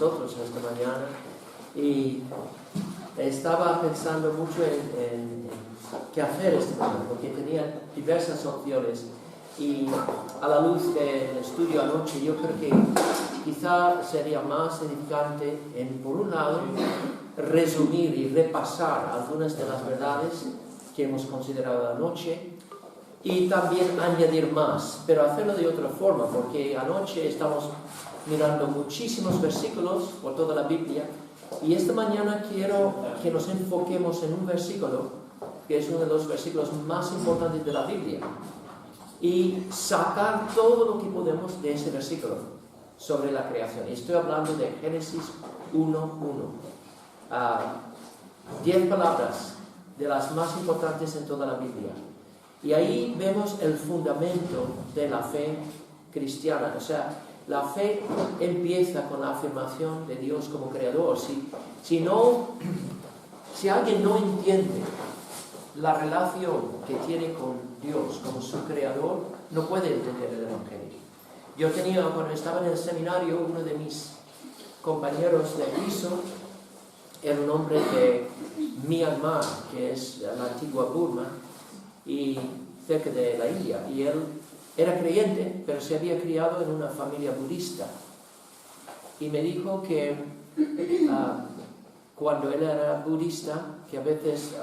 nosotros esta mañana y estaba pensando mucho en qué hacer esta mañana, porque tenía diversas opciones y a la luz del estudio anoche yo creo que quizá sería más edificante por un lado, resumir y repasar algunas de las verdades que hemos considerado anoche y también añadir más, pero hacerlo de otra forma, porque anoche estamos mirando muchísimos versículos por toda la Biblia y esta mañana quiero que nos enfoquemos en un versículo que es uno de los versículos más importantes de la Biblia y sacar todo lo que podemos de ese versículo sobre la creación. Estoy hablando de Génesis 1:1. 10 palabras de las más importantes en toda la Biblia. Y ahí vemos el fundamento de la fe cristiana. O sea, la fe empieza con la afirmación de Dios como creador. Si alguien no entiende la relación que tiene con Dios como su creador, no puede entender el Evangelio. Yo tenía, cuando estaba en el seminario, uno de mis compañeros de piso era un hombre de Myanmar, que es la antigua Burma, y cerca de la India, y él era creyente, pero se había criado en una familia budista. Y me dijo que cuando él era budista, que a veces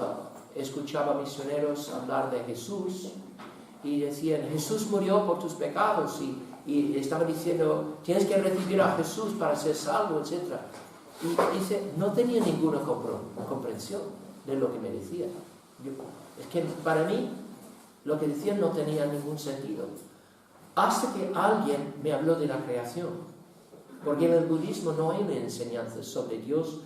escuchaba misioneros hablar de Jesús, y decían, Jesús murió por tus pecados, y estaban diciendo, tienes que recibir a Jesús para ser salvo, etc. Y dice, no tenía ninguna comprensión de lo que me decía. Es que para mí lo que decían no tenía ningún sentido. Hasta que alguien me habló de la creación. Porque en el budismo no hay una enseñanza sobre Dios,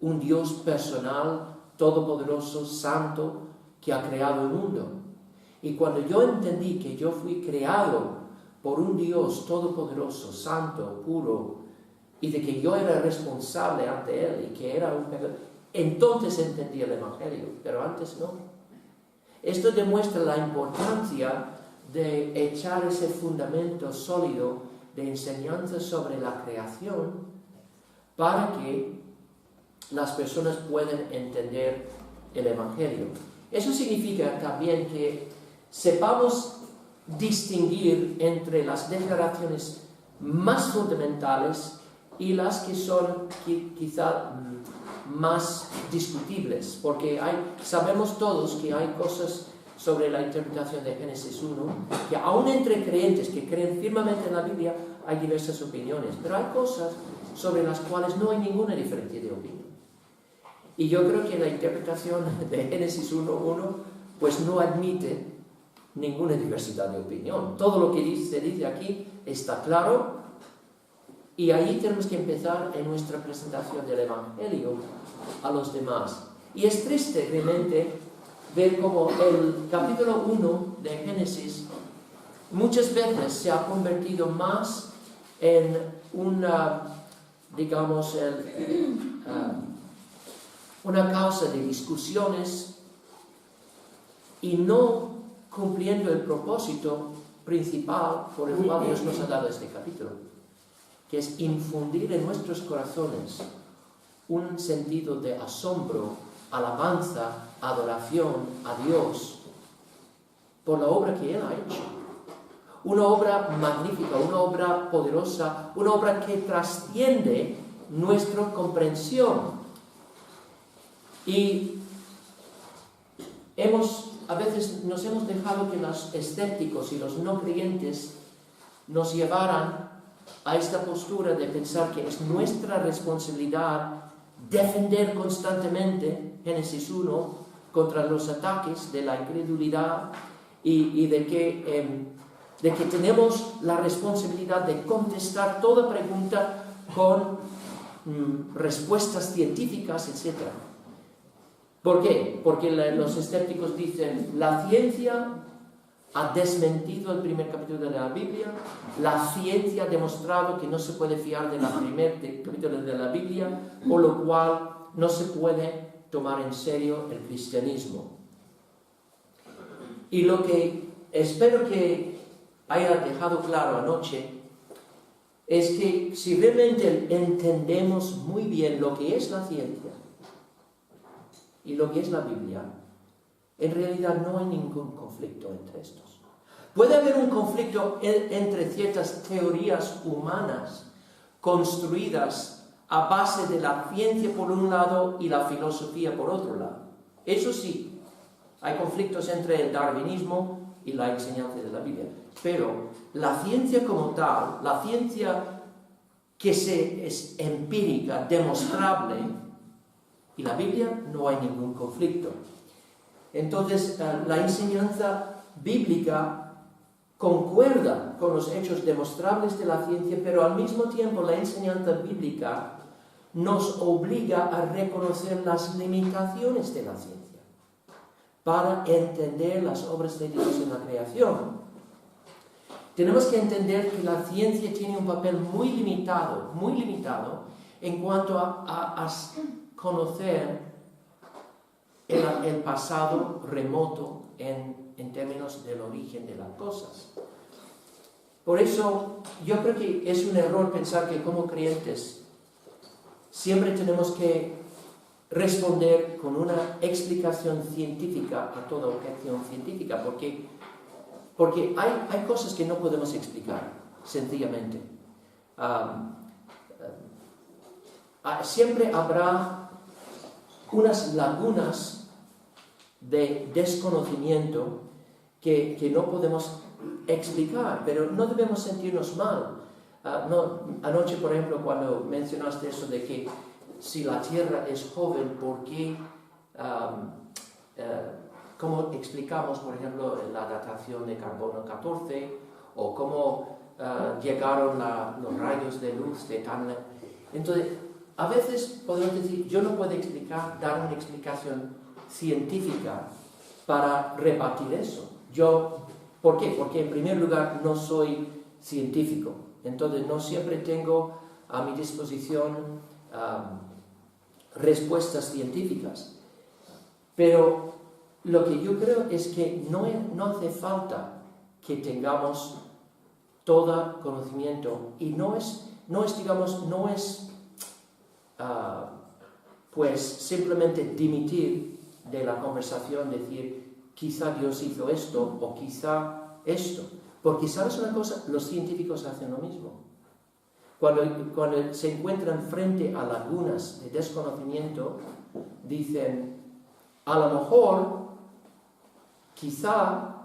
un Dios personal, todopoderoso, santo, que ha creado el mundo. Y cuando yo entendí que yo fui creado por un Dios todopoderoso, santo, puro, y de que yo era responsable ante Él y que era un pecador, entonces entendí el Evangelio, pero antes no. Esto demuestra la importancia de echar ese fundamento sólido de enseñanza sobre la creación para que las personas puedan entender el Evangelio. Eso significa también que sepamos distinguir entre las declaraciones más fundamentales y las que son quizá más discutibles, porque sabemos todos que hay cosas sobre la interpretación de Génesis 1, que aún entre creyentes que creen firmemente en la Biblia hay diversas opiniones, pero hay cosas sobre las cuales no hay ninguna diferencia de opinión. Y yo creo que la interpretación de Génesis 1:1 pues no admite ninguna diversidad de opinión. Todo lo que se dice aquí está claro. Y ahí tenemos que empezar en nuestra presentación del Evangelio a los demás. Y es triste realmente ver cómo el capítulo 1 de Génesis muchas veces se ha convertido más en una, digamos, una causa de discusiones y no cumpliendo el propósito principal por el cual Dios nos ha dado este capítulo, que es infundir en nuestros corazones un sentido de asombro, alabanza, adoración a Dios por la obra que Él ha hecho. Una obra magnífica, una obra poderosa, una obra que trasciende nuestra comprensión. Y a veces nos hemos dejado que los escépticos y los no creyentes nos llevaran a esta postura de pensar que es nuestra responsabilidad defender constantemente Génesis 1 contra los ataques de la incredulidad y de que tenemos la responsabilidad de contestar toda pregunta con respuestas científicas, etc. ¿Por qué? Porque los escépticos dicen, la ciencia ha desmentido el primer capítulo de la Biblia, la ciencia ha demostrado que no se puede fiar del primer capítulo de la Biblia, por lo cual no se puede tomar en serio el cristianismo. Y lo que espero que haya dejado claro anoche es que si realmente entendemos muy bien lo que es la ciencia y lo que es la Biblia, en realidad no hay ningún conflicto entre estos. Puede haber un conflicto entre ciertas teorías humanas construidas a base de la ciencia por un lado y la filosofía por otro lado. Eso sí, hay conflictos entre el darwinismo y la enseñanza de la Biblia. Pero la ciencia como tal, la ciencia que es empírica, demostrable, y la Biblia, no hay ningún conflicto. Entonces, la enseñanza bíblica concuerda con los hechos demostrables de la ciencia, pero al mismo tiempo la enseñanza bíblica nos obliga a reconocer las limitaciones de la ciencia para entender las obras de Dios en la creación. Tenemos que entender que la ciencia tiene un papel muy limitado en cuanto a conocer el pasado remoto en términos del origen de las cosas. Por eso, yo creo que es un error pensar que como creyentes siempre tenemos que responder con una explicación científica a toda objeción científica, porque hay cosas que no podemos explicar, sencillamente. Siempre habrá unas lagunas de desconocimiento que no podemos explicar, pero no debemos sentirnos mal. Anoche, por ejemplo, cuando mencionaste eso de que si la Tierra es joven, ¿por qué? ¿Cómo explicamos, por ejemplo, la datación de carbono 14? ¿O cómo llegaron los rayos de luz de tan... Entonces, a veces podemos decir, yo no puedo dar una explicación científica para rebatir eso. ¿Por qué? Porque en primer lugar no soy científico, entonces no siempre tengo a mi disposición respuestas científicas. Pero lo que yo creo es que no hace falta que tengamos todo conocimiento, y no es pues simplemente dimitir de la conversación, decir quizá Dios hizo esto o quizá esto, porque ¿sabes una cosa? Los científicos hacen lo mismo. Cuando se encuentran frente a lagunas de desconocimiento, dicen, a lo mejor, quizá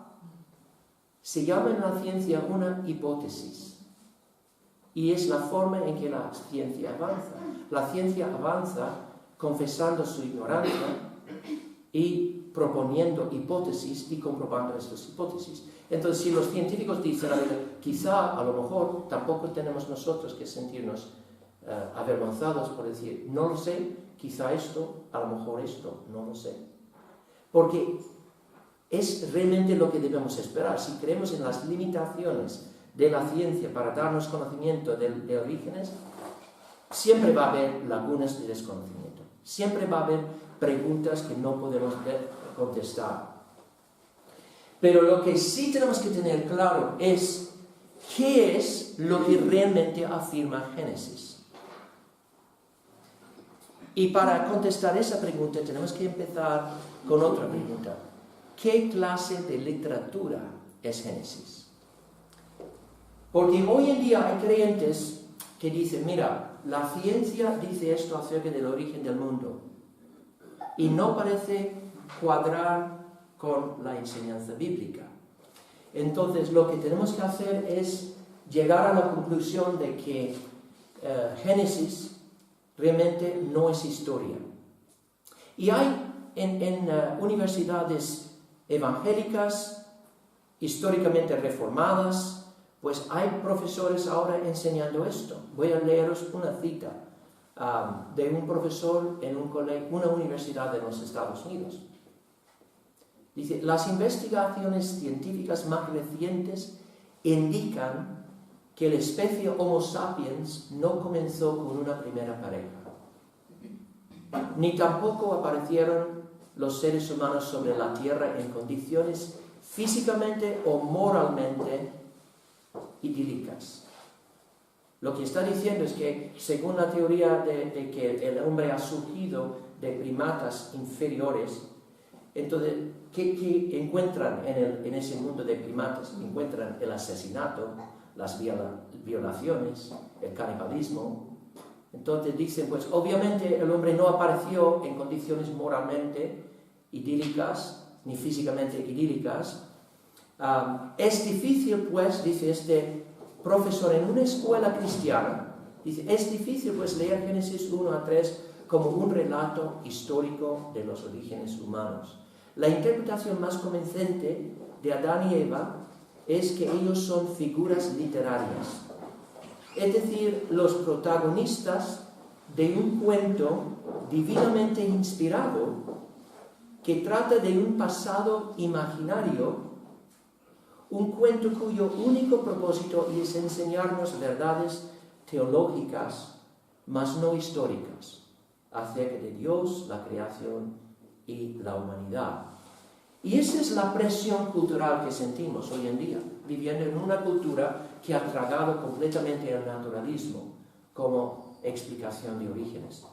se llama en la ciencia una hipótesis, y es la forma en que la ciencia avanza. La ciencia avanza confesando su ignorancia y proponiendo hipótesis y comprobando estas hipótesis. Entonces, si los científicos dicen, quizá, a lo mejor, tampoco tenemos nosotros que sentirnos avergonzados por decir, no lo sé, quizá esto, a lo mejor esto, no lo sé. Porque es realmente lo que debemos esperar. Si creemos en las limitaciones de la ciencia para darnos conocimiento de orígenes, siempre va a haber lagunas de desconocimiento. Siempre va a haber preguntas que no podemos contestar. Pero lo que sí tenemos que tener claro es qué es lo que realmente afirma Génesis. Y para contestar esa pregunta tenemos que empezar con otra pregunta. ¿Qué clase de literatura es Génesis? Porque hoy en día hay creyentes que dicen, mira, la ciencia dice esto acerca del origen del mundo y no parece cuadrar con la enseñanza bíblica. Entonces, lo que tenemos que hacer es llegar a la conclusión de que Génesis realmente no es historia. Y hay en universidades evangélicas, históricamente reformadas, pues hay profesores ahora enseñando esto. Voy a leeros una cita de un profesor en una universidad de los Estados Unidos. Dice, las investigaciones científicas más recientes indican que la especie Homo sapiens no comenzó con una primera pareja, ni tampoco aparecieron los seres humanos sobre la Tierra en condiciones físicamente o moralmente idílicas. Lo que está diciendo es que, según la teoría de que el hombre ha surgido de primatas inferiores, entonces, ¿qué encuentran en ese mundo de primatas? Encuentran el asesinato, las violaciones, el canibalismo. Entonces dicen, pues obviamente el hombre no apareció en condiciones moralmente idílicas, ni físicamente idílicas. Es difícil, pues, dice este profesor en una escuela cristiana, dice, es difícil, pues, leer Génesis 1 a 3 como un relato histórico de los orígenes humanos. La interpretación más convincente de Adán y Eva es que ellos son figuras literarias, es decir, los protagonistas de un cuento divinamente inspirado que trata de un pasado imaginario, un cuento cuyo único propósito es enseñarnos verdades teológicas, mas no históricas, acerca de Dios, la creación y la humanidad. Y esa es la presión cultural que sentimos hoy en día, viviendo en una cultura que ha tragado completamente el naturalismo como explicación de orígenes.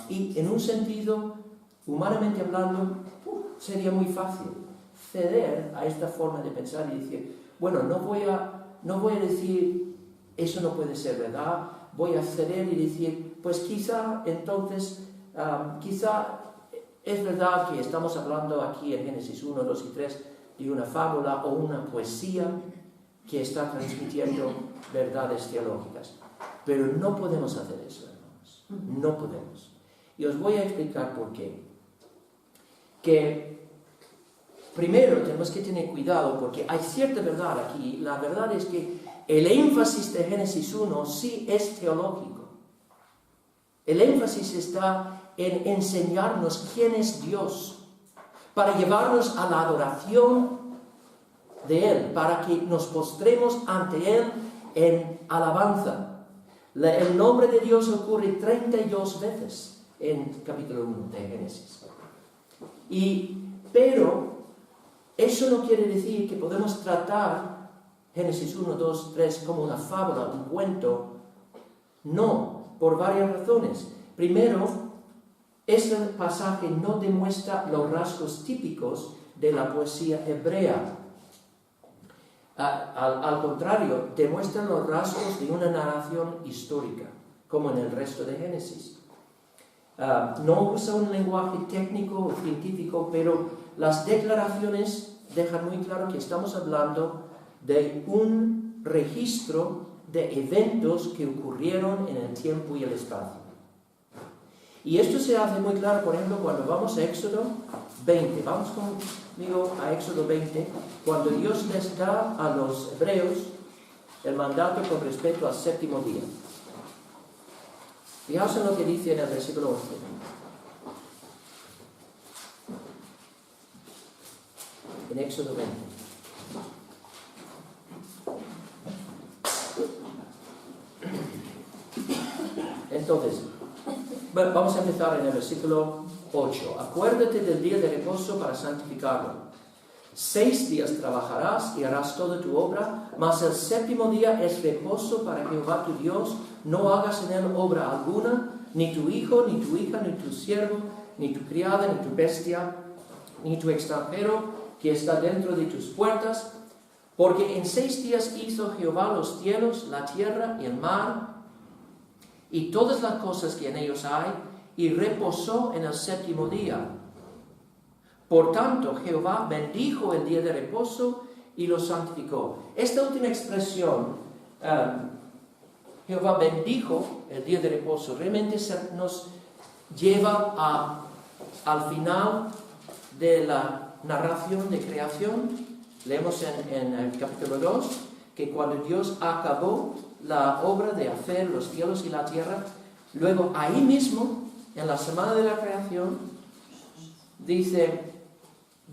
Y en un sentido, humanamente hablando, sería muy fácil ceder a esta forma de pensar y decir, bueno, no voy a decir, eso no puede ser verdad, voy a ceder y decir, pues quizá entonces, quizá es verdad que estamos hablando aquí en Génesis 1, 2 y 3 de una fábula o una poesía que está transmitiendo verdades teológicas. Pero no podemos hacer eso, hermanos. No podemos. Y os voy a explicar por qué. Que primero tenemos que tener cuidado porque hay cierta verdad aquí. La verdad es que el énfasis de Génesis 1 sí es teológico. El énfasis está en enseñarnos quién es Dios, para llevarnos a la adoración de Él, para que nos postremos ante Él en alabanza. El nombre de Dios ocurre 32 veces en capítulo 1 de Génesis. Pero eso no quiere decir que podemos tratar Génesis 1, 2, 3 como una fábula, un cuento. No, por varias razones. Primero, este pasaje no demuestra los rasgos típicos de la poesía hebrea. Al contrario, demuestra los rasgos de una narración histórica, como en el resto de Génesis. No usa un lenguaje técnico o científico, pero las declaraciones dejan muy claro que estamos hablando de un registro de eventos que ocurrieron en el tiempo y el espacio. Y esto se hace muy claro, por ejemplo, cuando vamos a Éxodo 20. Vamos conmigo a Éxodo 20, cuando Dios les da a los hebreos el mandato con respecto al séptimo día. Fijaos en lo que dice en el versículo 11. En Éxodo 20. Entonces, vamos a empezar en el versículo 8. Acuérdate del día de reposo para santificarlo. 6 días trabajarás y harás toda tu obra, mas el séptimo día es reposo para Jehová tu Dios. No hagas en él obra alguna, ni tu hijo, ni tu hija, ni tu siervo, ni tu criada, ni tu bestia, ni tu extranjero que está dentro de tus puertas. Porque en 6 días hizo Jehová los cielos, la tierra y el mar, y todas las cosas que en ellos hay, y reposó en el séptimo día. Por tanto, Jehová bendijo el día de reposo y lo santificó. Esta última expresión, Jehová bendijo el día de reposo, realmente nos lleva al final de la narración de creación. Leemos en el capítulo 2 que cuando Dios acabó la obra de hacer los cielos y la tierra, luego ahí mismo, en la semana de la creación, dice,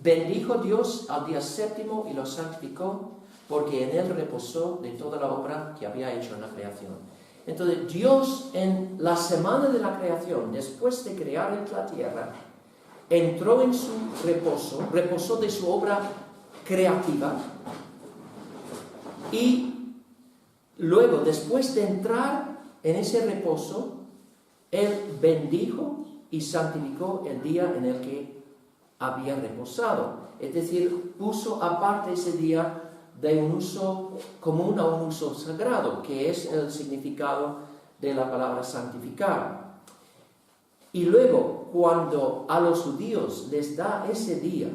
bendijo Dios al día séptimo y lo santificó, porque en él reposó de toda la obra que había hecho en la creación. Entonces Dios en la semana de la creación, después de crear la tierra, entró en su reposo, reposó de su obra creativa y luego, después de entrar en ese reposo, Él bendijo y santificó el día en el que había reposado. Es decir, puso aparte ese día de un uso común a un uso sagrado, que es el significado de la palabra santificar. Y luego, cuando a los judíos les da ese día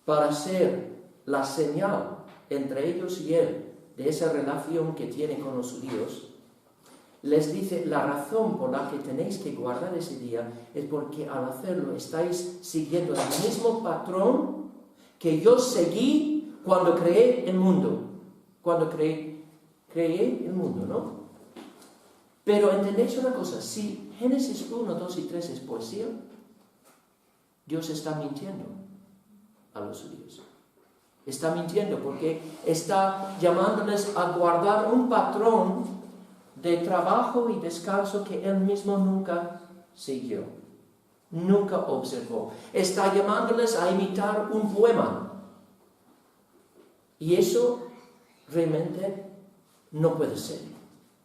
para ser la señal entre ellos y Él de esa relación que tiene con los judíos, les dice, la razón por la que tenéis que guardar ese día es porque al hacerlo estáis siguiendo el mismo patrón que yo seguí cuando creé el mundo. Cuando creé el mundo, ¿no? Pero entendéis una cosa, si Génesis 1, 2 y 3 es poesía, Dios está mintiendo a los judíos. Está mintiendo porque está llamándoles a guardar un patrón de trabajo y descanso que Él mismo nunca siguió, nunca observó. Está llamándoles a imitar un poema. Y eso realmente no puede ser.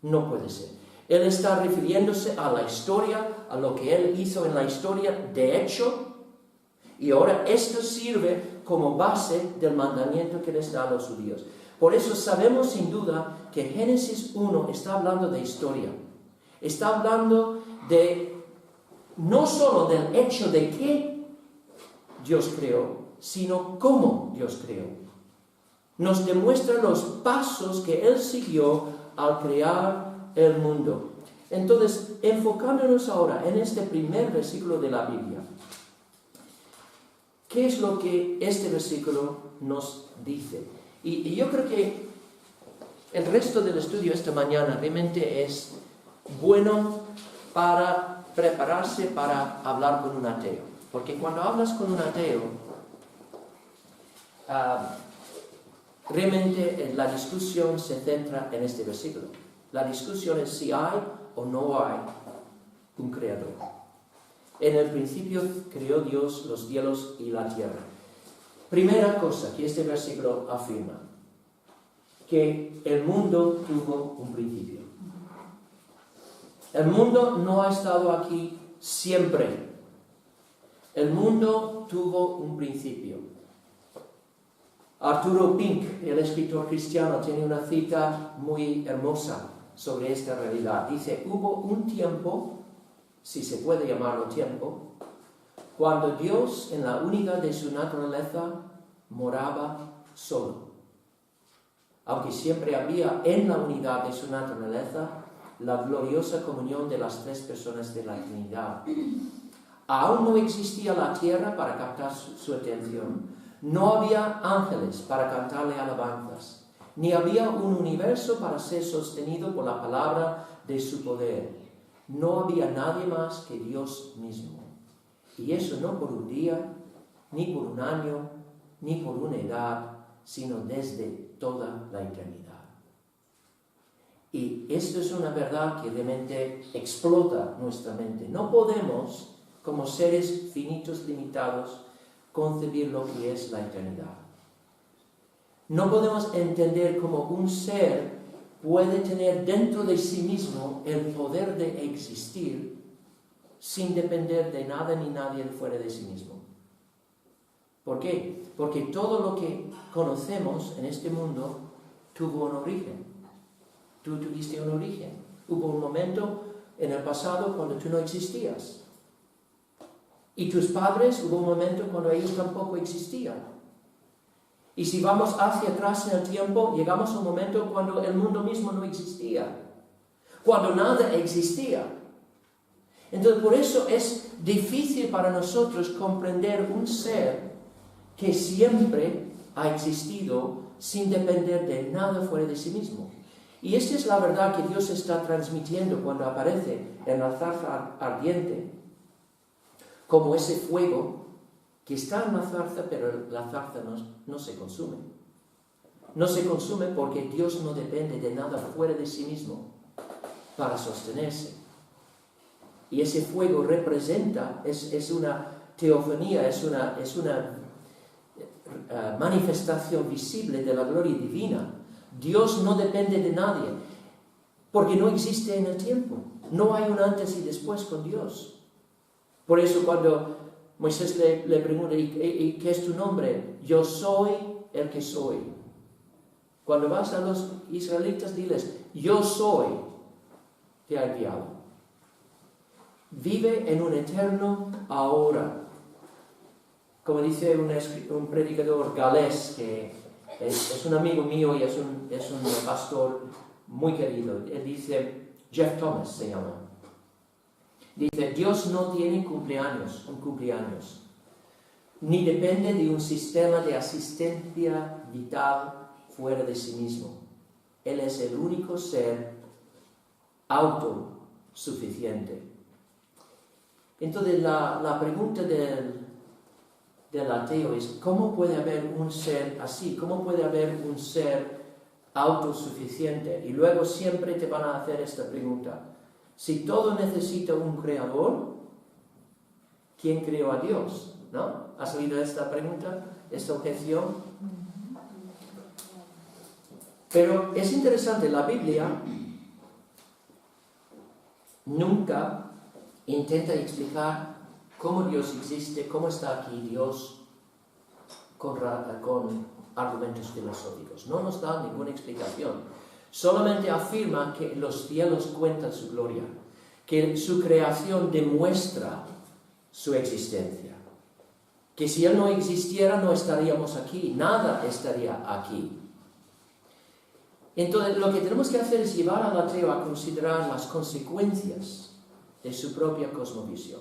No puede ser. Él está refiriéndose a la historia, a lo que Él hizo en la historia de hecho, y ahora esto sirve como base del mandamiento que les da a los judíos. Por eso sabemos sin duda que Génesis 1 está hablando de historia. Está hablando de no solo del hecho de que Dios creó, sino cómo Dios creó. Nos demuestra los pasos que Él siguió al crear el mundo. Entonces, enfocándonos ahora en este primer versículo de la Biblia, ¿qué es lo que este versículo nos dice? Y yo creo que el resto del estudio esta mañana realmente es bueno para prepararse para hablar con un ateo. Porque cuando hablas con un ateo, realmente la discusión se centra en este versículo. La discusión es si hay o no hay un creador. En el principio creó Dios los cielos y la tierra. Primera cosa que este versículo afirma, que el mundo tuvo un principio. El mundo no ha estado aquí siempre. El mundo tuvo un principio. Arturo Pink, el escritor cristiano, tiene una cita muy hermosa sobre esta realidad. Dice, hubo un tiempo, si se puede llamarlo tiempo, cuando Dios, en la unidad de su naturaleza, moraba solo. Aunque siempre había en la unidad de su naturaleza la gloriosa comunión de las tres personas de la Trinidad. Aún no existía la tierra para captar su atención. No había ángeles para cantarle alabanzas. Ni había un universo para ser sostenido por la palabra de su poder. No había nadie más que Dios mismo. Y eso no por un día, ni por un año, ni por una edad, sino desde toda la eternidad. Y esto es una verdad que realmente explota nuestra mente. No podemos, como seres finitos limitados, concebir lo que es la eternidad. No podemos entender cómo un ser puede tener dentro de sí mismo el poder de existir sin depender de nada ni nadie fuera de sí mismo. ¿Por qué? Porque todo lo que conocemos en este mundo tuvo un origen. Tú tuviste un origen. Hubo un momento en el pasado cuando tú no existías. Y tus padres, hubo un momento cuando ellos tampoco existían. Y si vamos hacia atrás en el tiempo, llegamos a un momento cuando el mundo mismo no existía. Cuando nada existía. Entonces, por eso es difícil para nosotros comprender un ser que siempre ha existido sin depender de nada fuera de sí mismo. Y esta es la verdad que Dios está transmitiendo cuando aparece en la zarza ardiente, como ese fuego que está en la zarza, pero la zarza no se consume. No se consume porque Dios no depende de nada fuera de sí mismo para sostenerse. Y ese fuego representa, es una teofanía, es una manifestación visible de la gloria divina, Dios no depende de nadie, porque no existe en el tiempo. No hay un antes y después con Dios. Por eso cuando Moisés le pregunta, ¿y qué es tu nombre? Yo soy el que soy. Cuando vas a los israelitas, diles, yo soy, te ha enviado. Vive en un eterno ahora. Como dice un predicador galés, que es un amigo mío y es un pastor muy querido. Él dice, Jeff Thomas se llama. Dice, Dios no tiene un cumpleaños, ni depende de un sistema de asistencia vital fuera de sí mismo. Él es el único ser autosuficiente. Entonces la pregunta del ateo es, ¿cómo puede haber un ser así? ¿Cómo puede haber un ser autosuficiente? Y luego siempre te van a hacer esta pregunta. Si todo necesita un creador, ¿quién creó a Dios? ¿No? ¿Has oído esta pregunta? ¿Esta objeción? Pero es interesante, la Biblia nunca intenta explicar cómo Dios existe, cómo está aquí Dios con argumentos filosóficos. No nos da ninguna explicación. Solamente afirma que los cielos cuentan su gloria, que su creación demuestra su existencia, que si Él no existiera no estaríamos aquí, nada estaría aquí. Entonces lo que tenemos que hacer es llevar al ateo a considerar las consecuencias de su propia cosmovisión.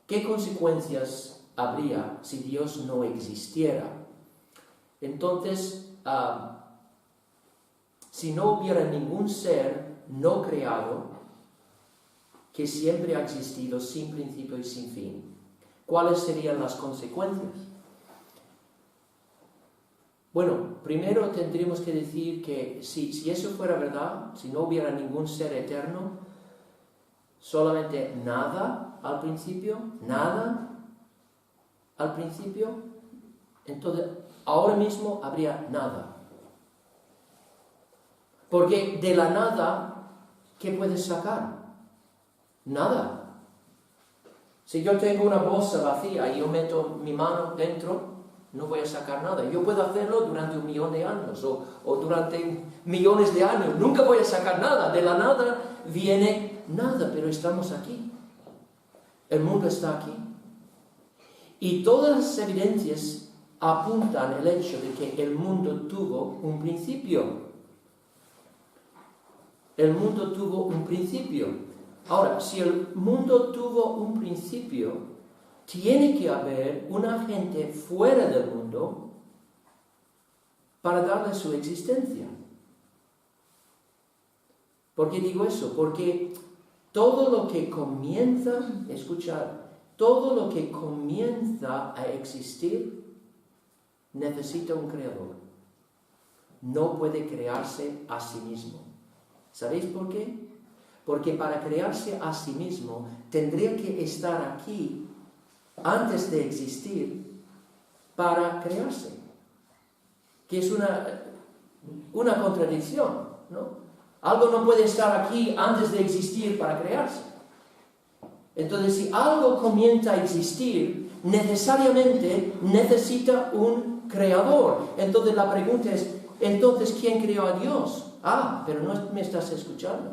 ¿Qué consecuencias habría si Dios no existiera? Entonces, si no hubiera ningún ser no creado que siempre ha existido sin principio y sin fin, ¿cuáles serían las consecuencias? Bueno, primero tendríamos que decir que si eso fuera verdad, si no hubiera ningún ser eterno, solamente nada al principio, entonces ahora mismo habría nada. Porque de la nada, ¿qué puedes sacar? Nada. Si yo tengo una bolsa vacía y yo meto mi mano dentro, no voy a sacar nada. Yo puedo hacerlo durante 1.000.000 de años o durante millones de años. Nunca voy a sacar nada. De la nada viene nada, pero estamos aquí. El mundo está aquí. Y todas las evidencias apuntan al hecho de que el mundo tuvo un principio. El mundo tuvo un principio. Ahora, si el mundo tuvo un principio, tiene que haber un agente fuera del mundo para darle su existencia. ¿Por qué digo eso? Porque todo lo que comienza, escuchar, todo lo que comienza a existir necesita un creador. No puede crearse a sí mismo. ¿Sabéis por qué? Porque para crearse a sí mismo tendría que estar aquí antes de existir para crearse. Que es una contradicción, ¿no? Algo no puede estar aquí antes de existir para crearse. Entonces, si algo comienza a existir, necesariamente necesita un creador. Entonces la pregunta es, entonces, ¿quién creó a Dios? Pero no me estás escuchando.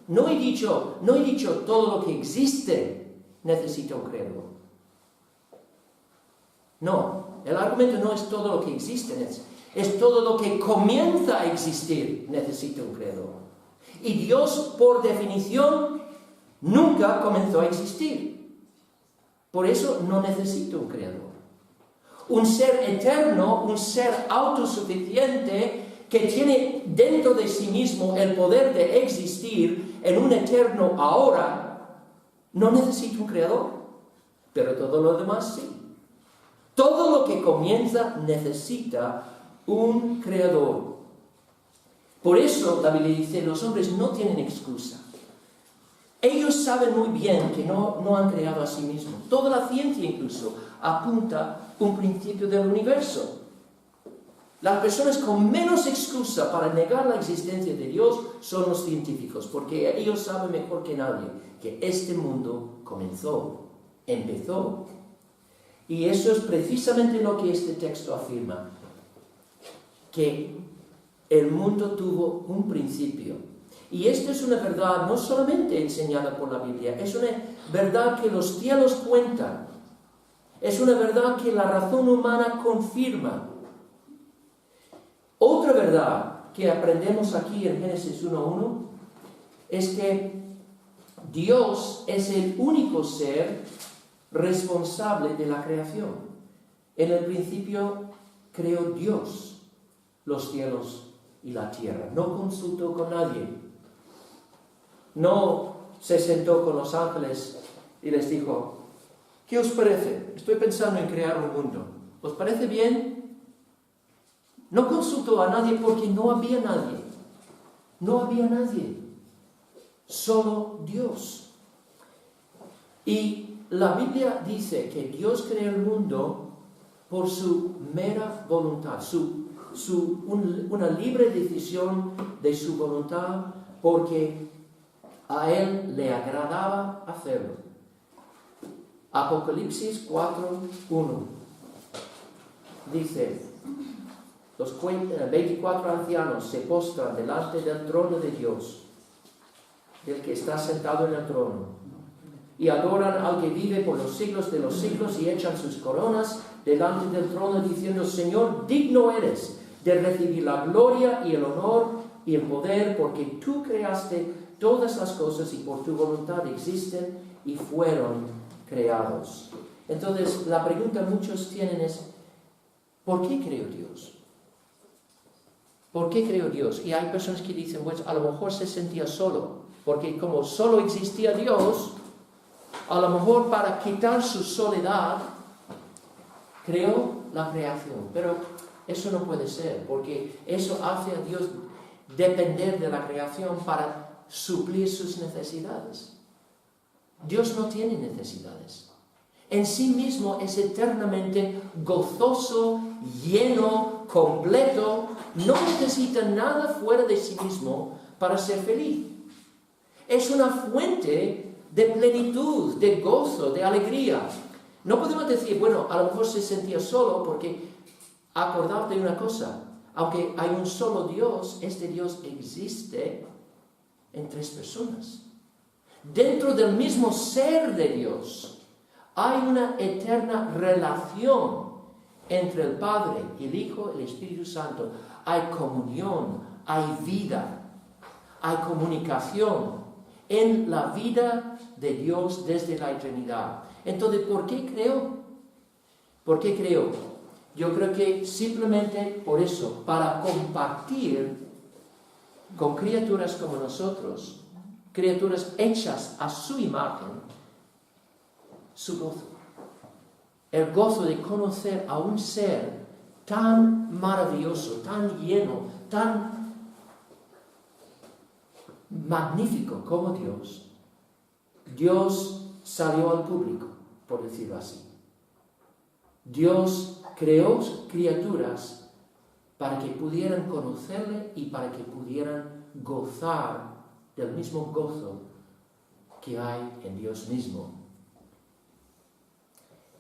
No he dicho todo lo que existe necesita un creador. No, el argumento no es todo lo que existe, es todo lo que comienza a existir necesita un creador. Y Dios, por definición, nunca comenzó a existir. Por eso no necesita un creador. Un ser eterno, un ser autosuficiente, que tiene dentro de sí mismo el poder de existir en un eterno ahora, no necesita un creador, pero todo lo demás sí. Todo lo que comienza necesita un creador. Por eso la Biblia dice, los hombres no tienen excusa. Ellos saben muy bien que no han creado a sí mismos. Toda la ciencia incluso apunta un principio del universo. Las personas con menos excusa para negar la existencia de Dios son los científicos, porque ellos saben mejor que nadie que este mundo empezó. Y eso es precisamente lo que este texto afirma, que el mundo tuvo un principio. Y esto es una verdad no solamente enseñada por la Biblia, es una verdad que los cielos cuentan, es una verdad que la razón humana confirma. Otra verdad que aprendemos aquí en Génesis 1:1 es que Dios es el único ser responsable de la creación. En el principio creó Dios los cielos y la tierra. No consultó con nadie. No se sentó con los ángeles y les dijo: ¿qué os parece? Estoy pensando en crear un mundo. ¿Os parece bien? No consultó a nadie porque no había nadie. No había nadie. Solo Dios. Y la Biblia dice que Dios creó el mundo por su mera voluntad, una libre decisión de su voluntad, porque a Él le agradaba hacerlo. Apocalipsis 4:1 dice: los 24 ancianos se postran delante del trono de Dios, del que está sentado en el trono, y adoran al que vive por los siglos de los siglos, y echan sus coronas delante del trono, diciendo: Señor, digno eres de recibir la gloria y el honor y el poder, porque tú creaste todas las cosas y por tu voluntad existen y fueron creados. Entonces, la pregunta muchos tienen es: ¿por qué creó Dios? ¿Por qué creó Dios? Y hay personas que dicen: pues a lo mejor se sentía solo, porque como solo existía Dios, a lo mejor para quitar su soledad, creó la creación. Pero eso no puede ser, porque eso hace a Dios depender de la creación para suplir sus necesidades. Dios no tiene necesidades. En sí mismo es eternamente gozoso, lleno, completo. No necesita nada fuera de sí mismo para ser feliz. Es una fuente de plenitud, de gozo, de alegría. No podemos decir: bueno, a lo mejor se sentía solo, porque acordad de una cosa: aunque hay un solo Dios, este Dios existe en tres personas. Dentro del mismo ser de Dios hay una eterna relación entre el Padre, el Hijo y el Espíritu Santo. Hay comunión, hay vida, hay comunicación en la vida de Dios desde la eternidad. Entonces, ¿por qué creó? ¿Por qué creó? Yo creo que simplemente por eso, para compartir con criaturas como nosotros, criaturas hechas a su imagen, su gozo. El gozo de conocer a un ser tan maravilloso, tan lleno, tan magnífico como Dios. Dios salió al público, por decirlo así. Dios creó criaturas para que pudieran conocerle y para que pudieran gozar del mismo gozo que hay en Dios mismo.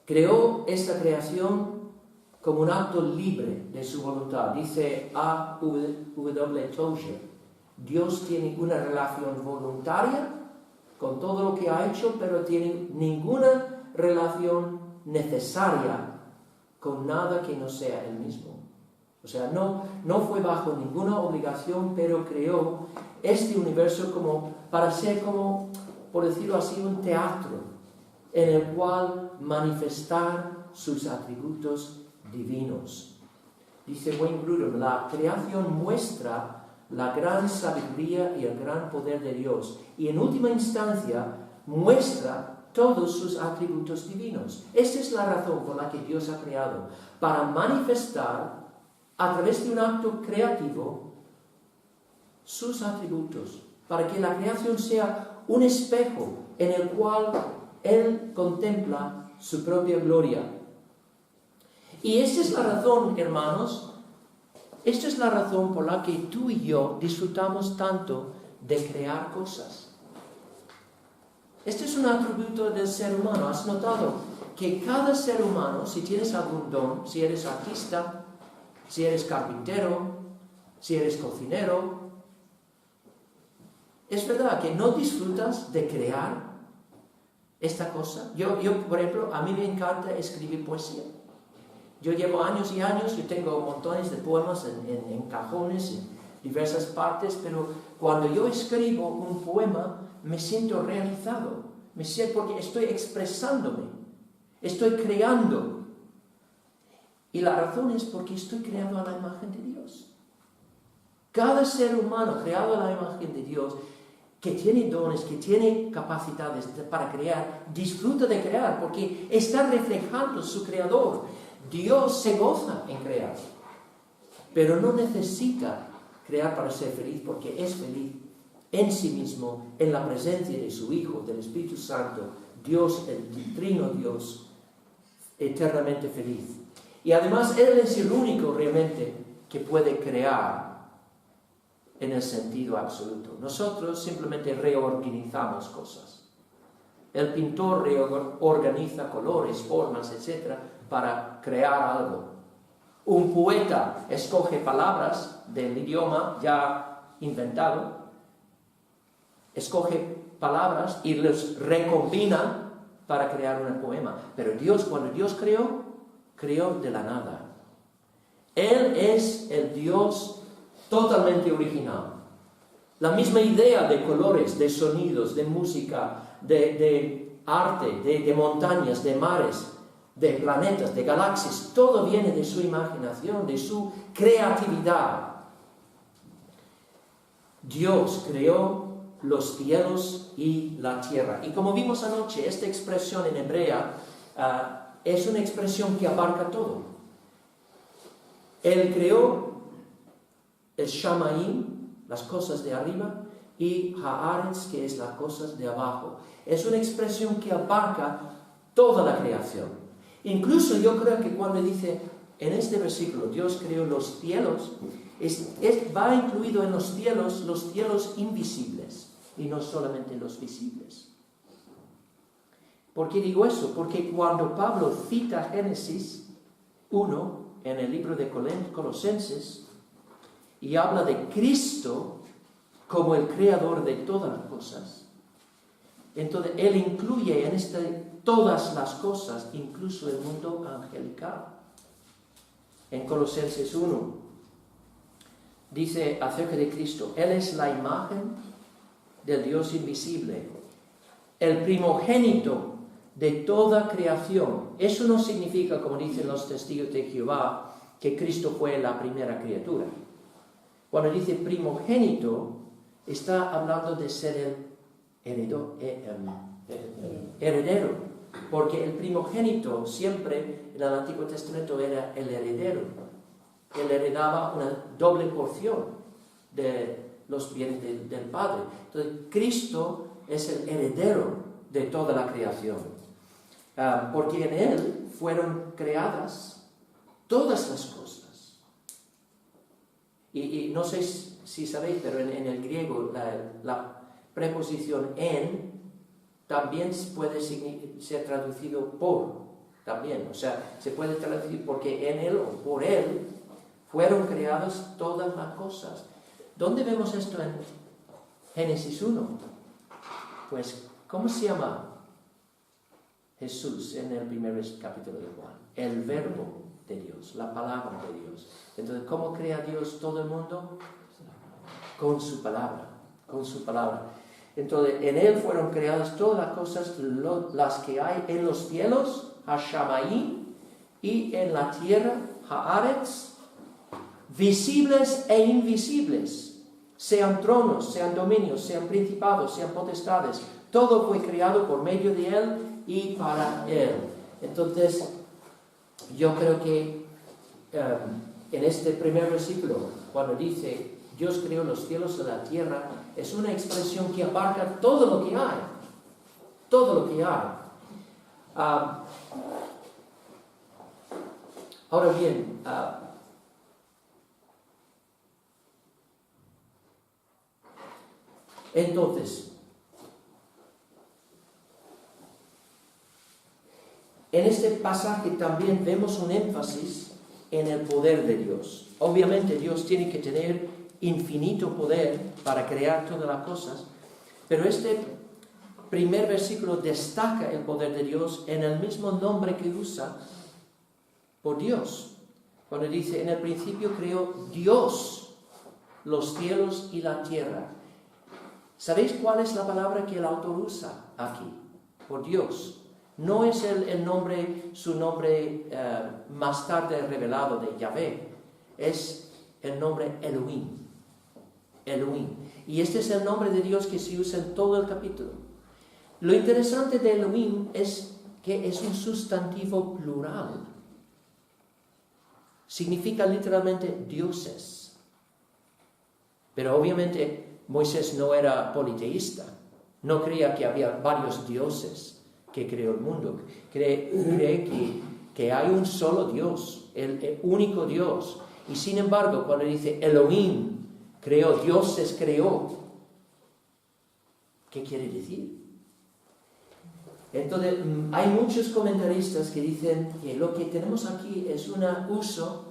Creó esta creación como un acto libre de su voluntad. Dice A.W. Tozer: Dios tiene una relación voluntaria con todo lo que ha hecho, pero tiene ninguna relación necesaria con nada que no sea Él mismo. O sea, no fue bajo ninguna obligación, pero creó este universo como para ser como, por decirlo así, un teatro en el cual manifestar sus atributos divinos. Dice Wayne Grudem: la creación muestra la gran sabiduría y el gran poder de Dios, y en última instancia muestra todos sus atributos divinos. Esta es la razón por la que Dios ha creado, para manifestar a través de un acto creativo sus atributos, para que la creación sea un espejo en el cual Él contempla su propia gloria. Y esta es la razón, hermanos, Esta es la razón por la que tú y yo disfrutamos tanto de crear cosas. Este es un atributo del ser humano. ¿Has notado que cada ser humano, si tienes algún don, si eres artista, si eres carpintero, si eres cocinero, es verdad que no disfrutas de crear esta cosa? Yo, por ejemplo, a mí me encanta escribir poesía. Yo llevo años y años, yo tengo montones de poemas en cajones, en diversas partes, pero cuando yo escribo un poema, me siento realizado. Me siento porque estoy expresándome, estoy creando. Y la razón es porque estoy creando a la imagen de Dios. Cada ser humano creado a la imagen de Dios, que tiene dones, que tiene capacidades para crear, disfruta de crear porque está reflejando su creador. Dios se goza en crear, pero no necesita crear para ser feliz porque es feliz en sí mismo, en la presencia de su Hijo, del Espíritu Santo, Dios, el trino Dios, eternamente feliz. Y además Él es el único realmente que puede crear en el sentido absoluto. Nosotros simplemente reorganizamos cosas. El pintor reorganiza colores, formas, etc., para crear algo. Un poeta escoge palabras del idioma ya inventado, escoge palabras y los recombina para crear un poema. Pero Dios, cuando Dios creó de la nada. Él es el Dios totalmente original. La misma idea de colores, de sonidos, de música, de arte, de montañas, de mares, de planetas, de galaxias, todo viene de su imaginación, de su creatividad. Dios creó los cielos y la tierra. Y como vimos anoche, esta expresión en hebrea es una expresión que abarca todo. Él creó el Shamayim, las cosas de arriba, y Haaretz, que es las cosas de abajo. Es una expresión que abarca toda la creación. Incluso yo creo que cuando dice en este versículo, Dios creó los cielos, va incluido en los cielos invisibles, y no solamente los visibles. ¿Por qué digo eso? Porque cuando Pablo cita Génesis 1 en el libro de Colosenses y habla de Cristo como el creador de todas las cosas, entonces él incluye en todas las cosas, incluso el mundo angelical. En Colosenses 1 dice acerca de Cristo, Él es la imagen del Dios invisible, el primogénito de toda creación. Eso no significa, como dicen los testigos de Jehová, que Cristo fue la primera criatura. Cuando dice primogénito, está hablando de ser el heredero, porque el primogénito siempre en el Antiguo Testamento era el heredero. Él heredaba una doble porción de los bienes del Padre. Entonces, Cristo es el heredero de toda la creación, porque en Él fueron creadas todas las cosas. Y no sé si sabéis, pero en el griego la preposición en también puede ser traducido por, también. O sea, se puede traducir porque en Él o por Él fueron creadas todas las cosas. ¿Dónde vemos esto en Génesis 1? Pues, ¿cómo se llama Jesús en el primer capítulo de Juan? El verbo de Dios, la palabra de Dios. Entonces, ¿cómo crea Dios todo el mundo? Con su palabra, con su palabra. Entonces, en Él fueron creadas todas las cosas, las que hay en los cielos, Hashamayim, y en la tierra, Haaretz, visibles e invisibles, sean tronos, sean dominios, sean principados, sean potestades, todo fue creado por medio de Él y para Él. Entonces, yo creo que en este primer versículo, cuando dice Dios creó los cielos y la tierra, es una expresión que abarca todo lo que hay, todo lo que hay. Ahora bien, Entonces, en este pasaje también vemos un énfasis en el poder de Dios. Obviamente Dios tiene que tener infinito poder para crear todas las cosas, pero este primer versículo destaca el poder de Dios en el mismo nombre que usa por Dios. Cuando dice, en el principio creó Dios los cielos y la tierra. ¿Sabéis cuál es la palabra que el autor usa aquí? Por Dios. No es el nombre, su nombre más tarde revelado de Yahvé. Es el nombre Elohim. Elohim. Y este es el nombre de Dios que se usa en todo el capítulo. Lo interesante de Elohim es que es un sustantivo plural. Significa literalmente dioses. Pero obviamente Moisés no era politeísta. No creía que había varios dioses que creó el mundo. Cree que hay un solo Dios, el único Dios. Y sin embargo, cuando dice Elohim, creó, dioses creó, ¿qué quiere decir? Entonces, hay muchos comentaristas que dicen que lo que tenemos aquí es un uso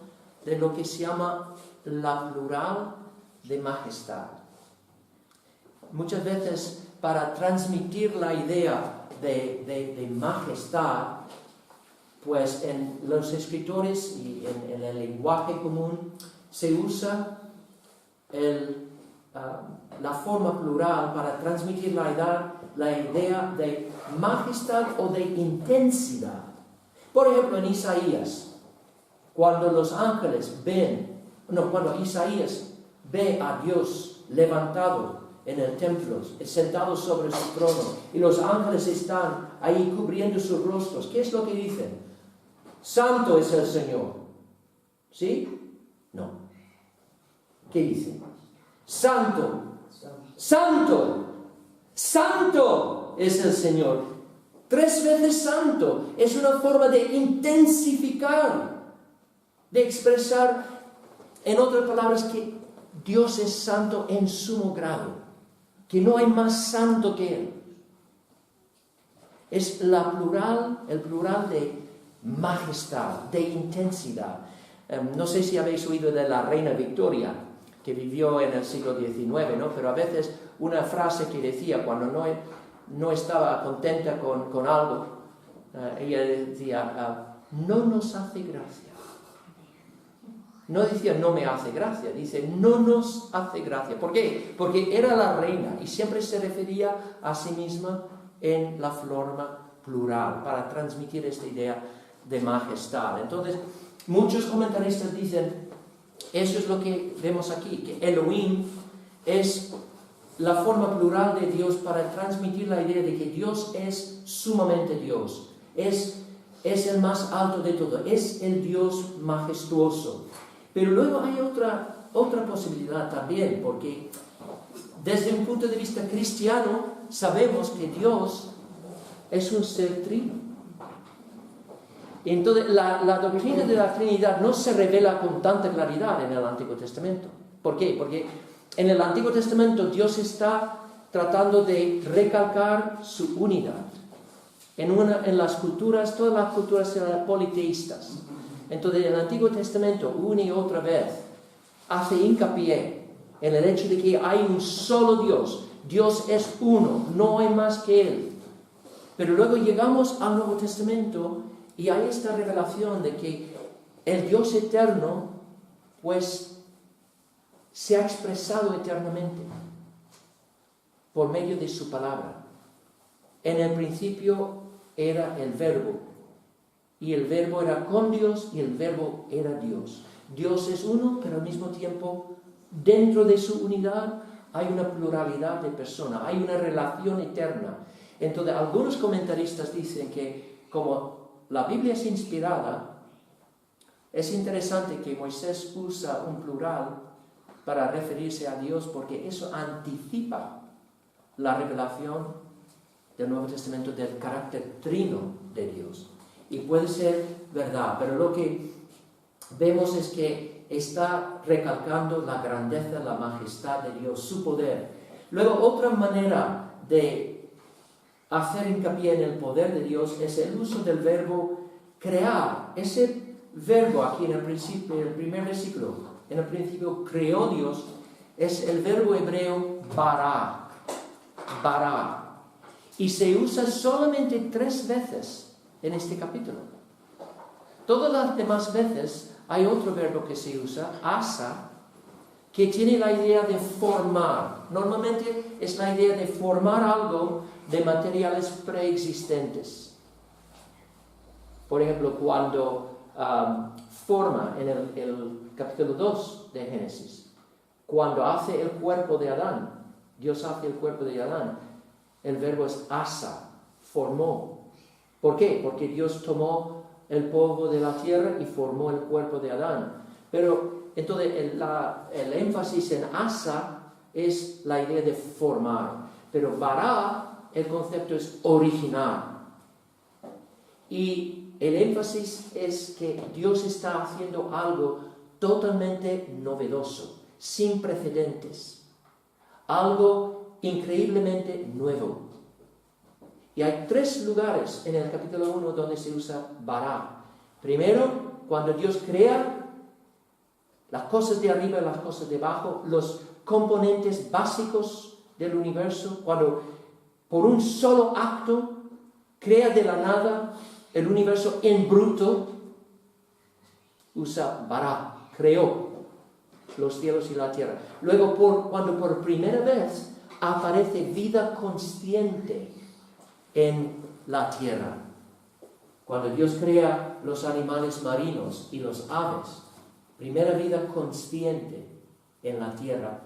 de lo que se llama la plural de majestad. Muchas veces, para transmitir la idea de majestad, pues en los escritores y en el lenguaje común se usa la forma plural para transmitir la idea de majestad o de intensidad. Por ejemplo, en Isaías, cuando Isaías ve a Dios levantado en el templo, sentado sobre su trono, y los ángeles están ahí cubriendo sus rostros, ¿qué es lo que dicen? Santo es el Señor. ¿Sí? No. ¿Qué dicen? Santo, santo, santo es el Señor. 3 veces santo. Es una forma de intensificar, de expresar, en otras palabras, que Dios es santo en sumo grado, que no hay más santo que Él. Es el plural de majestad, de intensidad. No sé si habéis oído de la reina Victoria, que vivió en el siglo XIX, ¿no? Pero a veces una frase que decía cuando no estaba contenta con algo, ella decía, no nos hace gracia. No decía no me hace gracia, dice no nos hace gracia. ¿Por qué? Porque era la reina y siempre se refería a sí misma en la forma plural para transmitir esta idea de majestad. Entonces, muchos comentaristas dicen, eso es lo que vemos aquí, que Elohim es la forma plural de Dios para transmitir la idea de que Dios es sumamente Dios, es el más alto de todo, es el Dios majestuoso. Pero luego hay otra posibilidad también, porque desde un punto de vista cristiano sabemos que Dios es un ser trino. Entonces, la doctrina de la Trinidad no se revela con tanta claridad en el Antiguo Testamento. ¿Por qué? Porque en el Antiguo Testamento Dios está tratando de recalcar su unidad. En las culturas, todas las culturas eran politeístas. Entonces, el Antiguo Testamento, una y otra vez, hace hincapié en el hecho de que hay un solo Dios. Dios es uno, no hay más que Él. Pero luego llegamos al Nuevo Testamento y hay esta revelación de que el Dios eterno, pues, se ha expresado eternamente por medio de su palabra. En el principio era el Verbo, y el Verbo era con Dios, y el Verbo era Dios. Dios es uno, pero al mismo tiempo, dentro de su unidad, hay una pluralidad de personas, hay una relación eterna. Entonces, algunos comentaristas dicen que, como la Biblia es inspirada, es interesante que Moisés usa un plural para referirse a Dios, porque eso anticipa la revelación del Nuevo Testamento del carácter trino de Dios. Y puede ser verdad, pero lo que vemos es que está recalcando la grandeza, la majestad de Dios, su poder. Luego, otra manera de hacer hincapié en el poder de Dios es el uso del verbo crear. Ese verbo aquí en el principio, en el primer versículo, en el principio creó Dios, es el verbo hebreo bara. Bara. Y se usa solamente 3 veces en este capítulo. Todas las demás veces hay otro verbo que se usa, asa, que tiene la idea de formar. Normalmente es la idea de formar algo de materiales preexistentes. Por ejemplo, cuando forma en el capítulo 2 de Génesis, cuando hace el cuerpo de Adán, Dios hace el cuerpo de Adán, el verbo es asa, formó. ¿Por qué? Porque Dios tomó el polvo de la tierra y formó el cuerpo de Adán. Pero entonces el énfasis en asa es la idea de formar. Pero bara, el concepto es originar. Y el énfasis es que Dios está haciendo algo totalmente novedoso, sin precedentes. Algo increíblemente nuevo. Y hay 3 lugares en el capítulo 1 donde se usa bara. Primero, cuando Dios crea las cosas de arriba y las cosas de abajo, los componentes básicos del universo, cuando por un solo acto crea de la nada el universo en bruto, usa bara, creó los cielos y la tierra. Luego, cuando por primera vez aparece vida consciente en la tierra, cuando Dios crea los animales marinos y los aves, primera vida consciente en la tierra,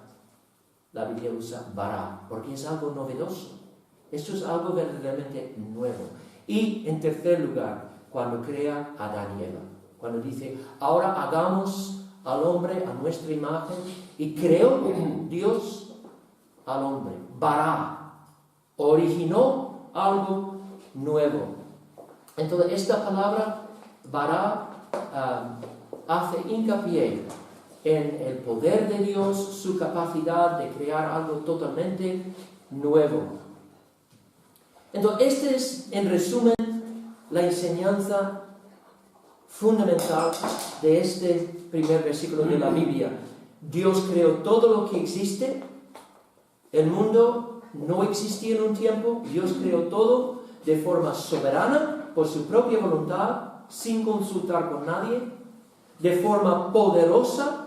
la Biblia usa bara, porque es algo novedoso. Esto es algo verdaderamente nuevo. Y en tercer lugar, cuando crea a Adán y Eva, cuando dice, ahora hagamos al hombre a nuestra imagen, y creó Dios al hombre, bara, originó algo nuevo. Entonces esta palabra bara hace hincapié en el poder de Dios, su capacidad de crear algo totalmente nuevo. Entonces, esta es, en resumen, la enseñanza fundamental de este primer versículo de la Biblia. Dios creó todo lo que existe. El mundo no existía en un tiempo. Dios creó todo de forma soberana, por su propia voluntad, sin consultar con nadie, de forma poderosa,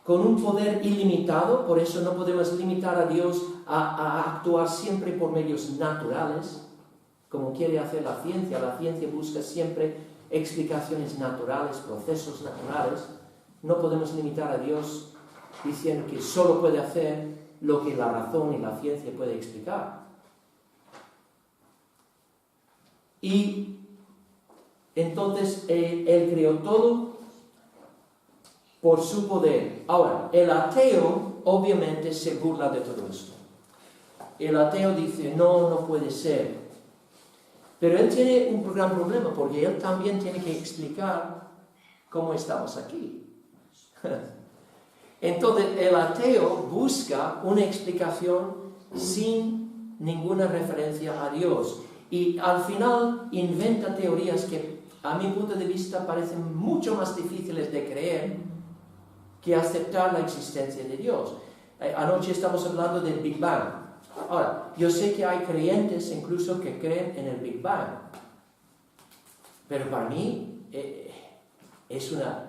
con un poder ilimitado. Por eso no podemos limitar a Dios a actuar siempre por medios naturales, como quiere hacer la ciencia. La ciencia busca siempre explicaciones naturales, procesos naturales. No podemos limitar a Dios diciendo que solo puede hacer lo que la razón y la ciencia puede explicar. Y entonces Él creó todo por su poder. Ahora, el ateo obviamente se burla de todo esto. El ateo dice, no puede ser. Pero él tiene un gran problema, porque él también tiene que explicar cómo estamos aquí. Entonces, el ateo busca una explicación sin ninguna referencia a Dios. Y al final inventa teorías que, a mi punto de vista, parecen mucho más difíciles de creer que aceptar la existencia de Dios. Anoche estamos hablando del Big Bang. Ahora, yo sé que hay creyentes incluso que creen en el Big Bang. Pero para mí es una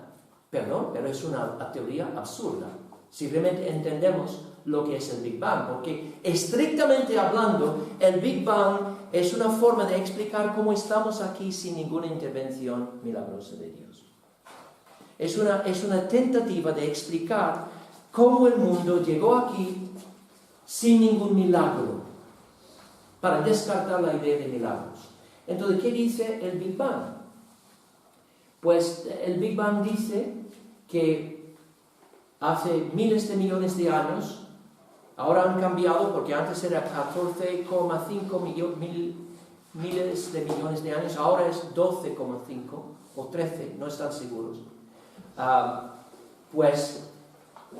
teoría absurda. Si realmente entendemos lo que es el Big Bang, porque estrictamente hablando, el Big Bang es una forma de explicar cómo estamos aquí sin ninguna intervención milagrosa de Dios. Es una tentativa de explicar cómo el mundo llegó aquí sin ningún milagro, para descartar la idea de milagros. Entonces, ¿qué dice el Big Bang? Pues el Big Bang dice que hace miles de millones de años, ahora han cambiado porque antes era 14,5 miles de millones de años, ahora es 12,5 o 13, no están seguros. Pues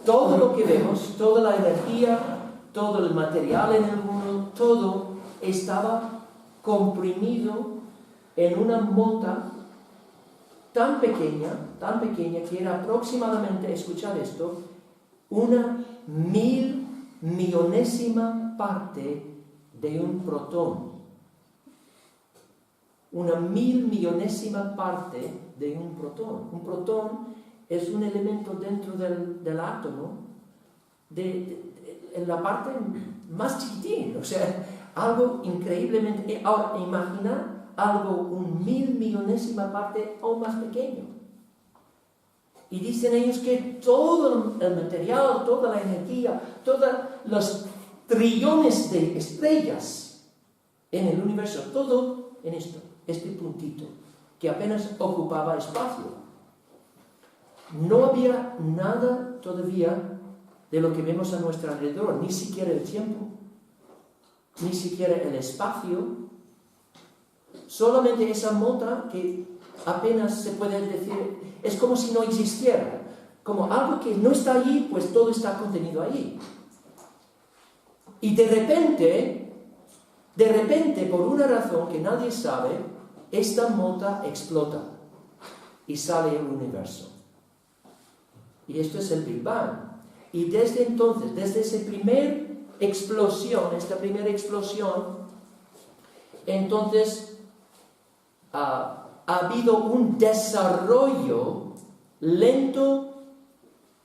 todo lo que vemos, toda la energía todo el material en el mundo, todo estaba comprimido en una mota tan pequeña que era aproximadamente, escuchad esto, 1.000.000.000ésima parte de un protón. 1.000.000.000ésima parte de un protón. Un protón es un elemento dentro del átomo, en la parte más chiquitín, o sea, algo increíblemente... Ahora, imagina algo 1.000.000.000ésima parte o más pequeño. Y dicen ellos que todo el material, toda la energía, todos los trillones de estrellas en el universo, todo en esto, este puntito, que apenas ocupaba espacio. No había nada todavía de lo que vemos a nuestro alrededor, ni siquiera el tiempo, ni siquiera el espacio, solamente esa mota que apenas se puede decir, es como si no existiera, como algo que no está allí, pues todo está contenido allí. Y de repente, por una razón que nadie sabe, esta mota explota y sale el universo. Y esto es el Big Bang. Y desde entonces, desde esta primera explosión, entonces ha habido un desarrollo lento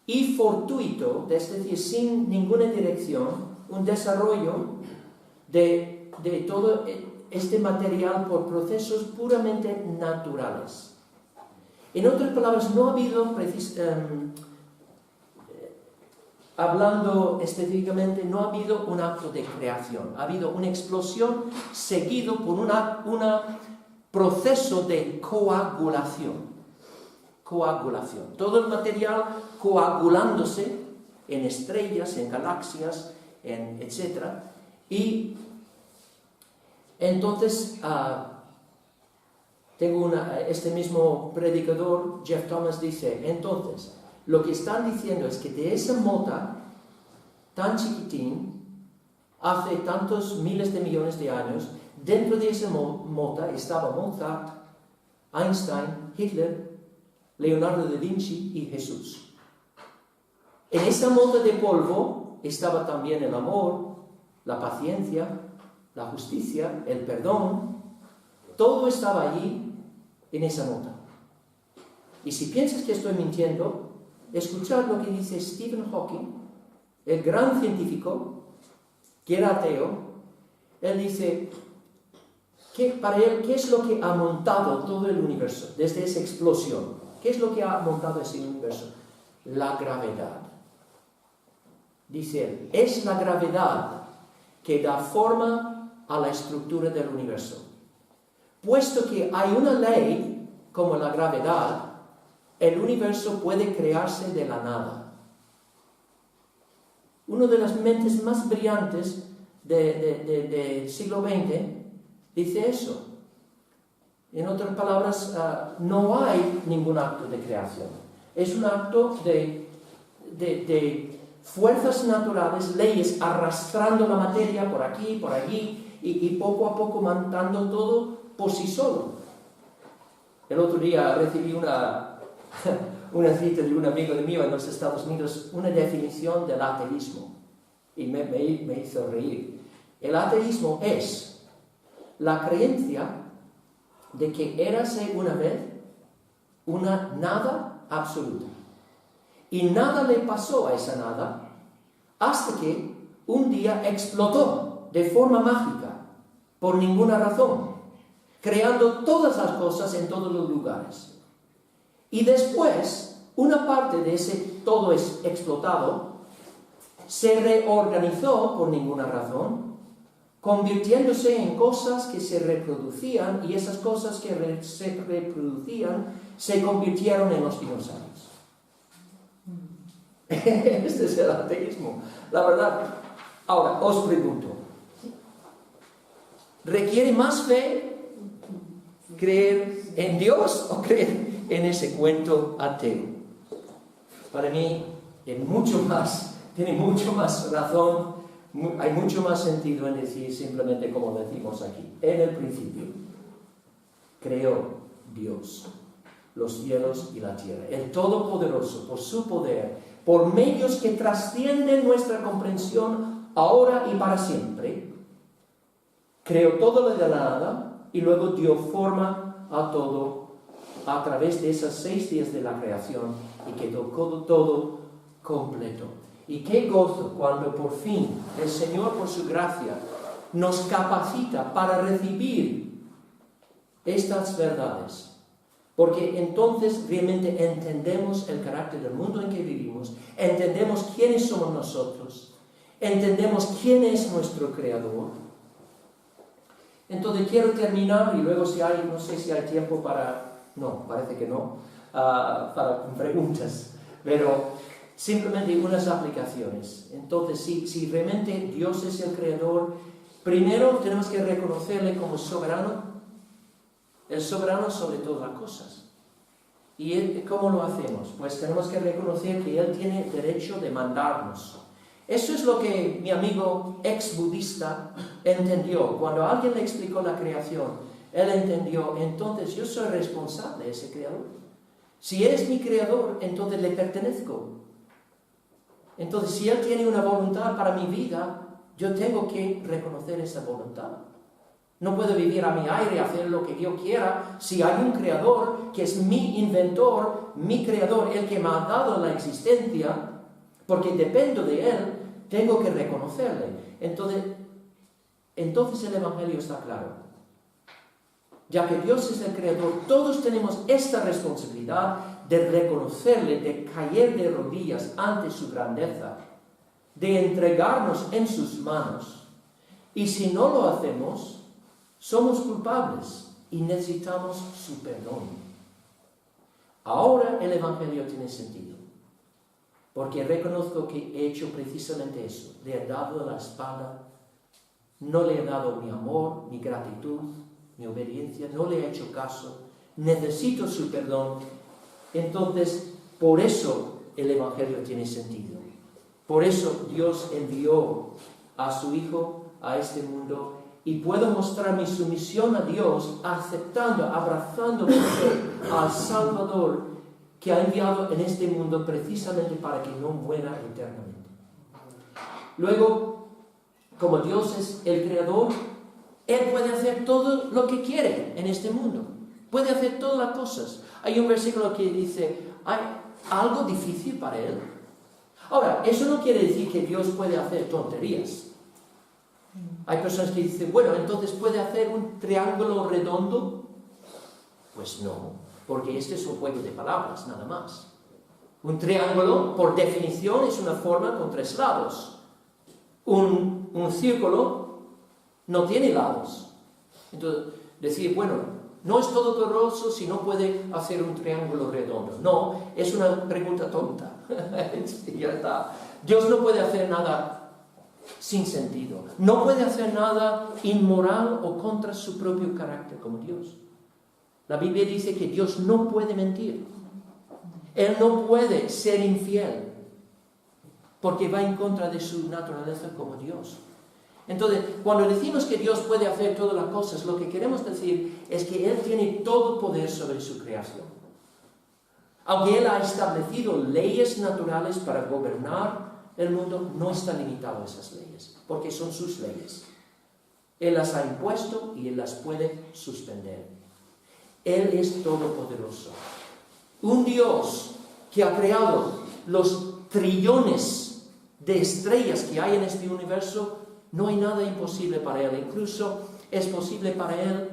y fortuito, es decir, sin ninguna dirección, un desarrollo de todo este material por procesos puramente naturales. En otras palabras, no ha habido, hablando específicamente, no ha habido un acto de creación, ha habido una explosión seguido por un proceso de coagulación. Todo el material coagulándose en estrellas, en galaxias, etc. Y entonces, este mismo predicador, Jeff Thomas, dice, entonces, lo que están diciendo es que de esa mota tan chiquitín, hace tantos miles de millones de años, dentro de esa mota estaba Mozart, Einstein, Hitler, Leonardo da Vinci y Jesús. En esa mota de polvo estaba también el amor, la paciencia, la justicia, el perdón. Todo estaba allí en esa mota. Y si piensas que estoy mintiendo, escuchad lo que dice Stephen Hawking, el gran científico, que era ateo. Él dice que para él, ¿qué es lo que ha montado todo el universo desde esa explosión? ¿Qué es lo que ha montado ese universo? La gravedad. Dice él, es la gravedad que da forma a la estructura del universo. Puesto que hay una ley como la gravedad, el universo puede crearse de la nada. Una de las mentes más brillantes del siglo XX dice eso. En otras palabras, no hay ningún acto de creación. Es un acto de fuerzas naturales, leyes, arrastrando la materia por aquí, por allí, y poco a poco mandando todo por sí solo. El otro día recibí una cita de un amigo mío en los Estados Unidos, una definición del ateísmo, y me hizo reír. El ateísmo es la creencia de que érase una vez una nada absoluta, y nada le pasó a esa nada hasta que un día explotó de forma mágica, por ninguna razón, creando todas las cosas en todos los lugares. Y después, una parte de ese todo es explotado se reorganizó por ninguna razón, convirtiéndose en cosas que se reproducían, y esas cosas que se reproducían se convirtieron en los dinosaurios. Este es el ateísmo, la verdad. Ahora, os pregunto, ¿requiere más fe creer en Dios o creer en ese cuento ateo? Para mí, tiene mucho más razón hay mucho más sentido en decir simplemente como decimos aquí. En el principio creó Dios los cielos y la tierra. El Todopoderoso, por su poder, por medios que trascienden nuestra comprensión ahora y para siempre, creó todo lo de la nada y luego dio forma a todo a través de esos 6 días de la creación y quedó todo completo. Y qué gozo cuando por fin el Señor, por su gracia, nos capacita para recibir estas verdades. Porque entonces realmente entendemos el carácter del mundo en que vivimos, entendemos quiénes somos nosotros, entendemos quién es nuestro Creador. Entonces quiero terminar y luego si hay, no sé si hay tiempo para, no, parece que no, para preguntas, pero simplemente unas aplicaciones. Entonces, si realmente Dios es el Creador, primero tenemos que reconocerle como soberano, el soberano sobre todas las cosas. ¿Y cómo lo hacemos? Pues tenemos que reconocer que Él tiene derecho de mandarnos. Eso es lo que mi amigo ex budista entendió. Cuando alguien le explicó la creación, él entendió, entonces yo soy responsable de ese Creador. Si Él es mi Creador, entonces le pertenezco. Entonces, si Él tiene una voluntad para mi vida, yo tengo que reconocer esa voluntad. No puedo vivir a mi aire, hacer lo que yo quiera, si hay un Creador que es mi inventor, mi Creador, el que me ha dado la existencia, porque dependo de Él, tengo que reconocerle. Entonces el Evangelio está claro. Ya que Dios es el Creador, todos tenemos esta responsabilidad de reconocerle, de caer de rodillas ante su grandeza, de entregarnos en sus manos. Y si no lo hacemos, somos culpables y necesitamos su perdón. Ahora el Evangelio tiene sentido, porque reconozco que he hecho precisamente eso. Le he dado la espalda, no le he dado mi amor, mi gratitud, mi obediencia, no le he hecho caso, necesito su perdón. Entonces, por eso el Evangelio tiene sentido. Por eso Dios envió a su Hijo a este mundo y puedo mostrar mi sumisión a Dios aceptando, abrazando al Salvador que ha enviado en este mundo precisamente para que no muera eternamente. Luego, como Dios es el Creador, Él puede hacer todo lo que quiere en este mundo. Puede hacer todas las cosas. Hay un versículo que dice, ¿hay algo difícil para Él? Ahora, eso no quiere decir que Dios puede hacer tonterías. Hay personas que dicen, bueno, entonces ¿puede hacer un triángulo redondo? Pues no, porque este es un juego de palabras, nada más. Un triángulo, por definición, es una forma con 3 lados. Un círculo no tiene lados. Entonces, decir, bueno, no es todopoderoso si no puede hacer un triángulo redondo. No, es una pregunta tonta. Ya está. Dios no puede hacer nada sin sentido. No puede hacer nada inmoral o contra su propio carácter como Dios. La Biblia dice que Dios no puede mentir. Él no puede ser infiel porque va en contra de su naturaleza como Dios. Entonces, cuando decimos que Dios puede hacer todas las cosas, lo que queremos decir es que Él tiene todo poder sobre su creación. Aunque Él ha establecido leyes naturales para gobernar el mundo, no está limitado a esas leyes, porque son sus leyes. Él las ha impuesto y Él las puede suspender. Él es todopoderoso. Un Dios que ha creado los trillones de estrellas que hay en este universo, no hay nada imposible para Él. Incluso es posible para Él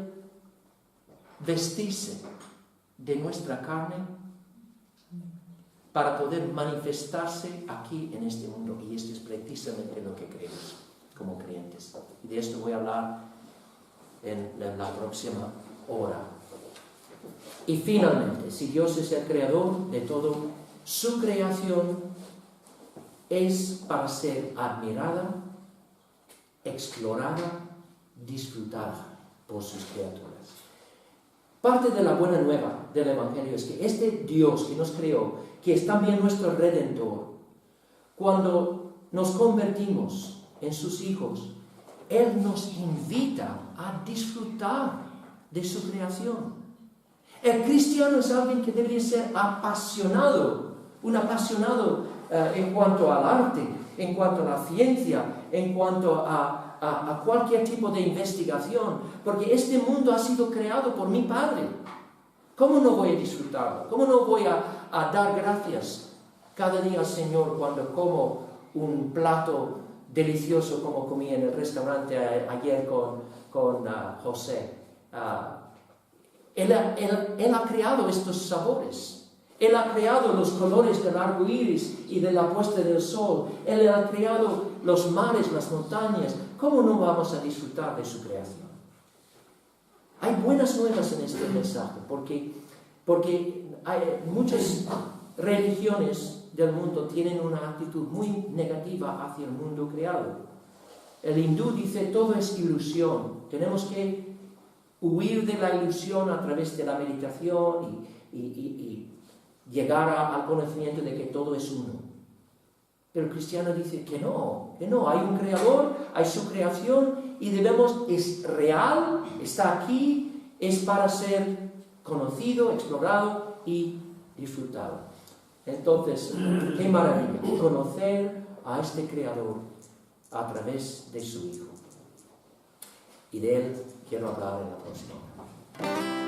vestirse de nuestra carne para poder manifestarse aquí en este mundo. Y esto es precisamente lo que creemos como creyentes. Y de esto voy a hablar en la próxima hora. Y finalmente, si Dios es el creador de todo, su creación es para ser admirada, explorada, disfrutada por sus criaturas. Parte de la buena nueva del Evangelio es que este Dios que nos creó, que es también nuestro Redentor, cuando nos convertimos en sus hijos, Él nos invita a disfrutar de su creación. El cristiano es alguien que debería ser apasionado, un apasionado en cuanto al arte, en cuanto a la ciencia, en cuanto a cualquier tipo de investigación, porque este mundo ha sido creado por mi Padre. ¿Cómo no voy a disfrutarlo? ¿Cómo no voy a dar gracias cada día al Señor cuando como un plato delicioso como comí en el restaurante ayer con José? Él ha creado estos sabores. Él ha creado los colores del arco iris y de la puesta del sol. Él ha creado los mares, las montañas. ¿Cómo no vamos a disfrutar de su creación? Hay buenas nuevas en este mensaje, porque hay muchas religiones del mundo tienen una actitud muy negativa hacia el mundo creado. El hindú dice todo es ilusión. Tenemos que huir de la ilusión a través de la meditación y llegar al conocimiento de que todo es uno. Pero el cristiano dice que no, hay un creador, hay su creación y es real, está aquí, es para ser conocido, explorado y disfrutado. Entonces, qué maravilla conocer a este creador a través de su Hijo. Y de él quiero hablar en la próxima.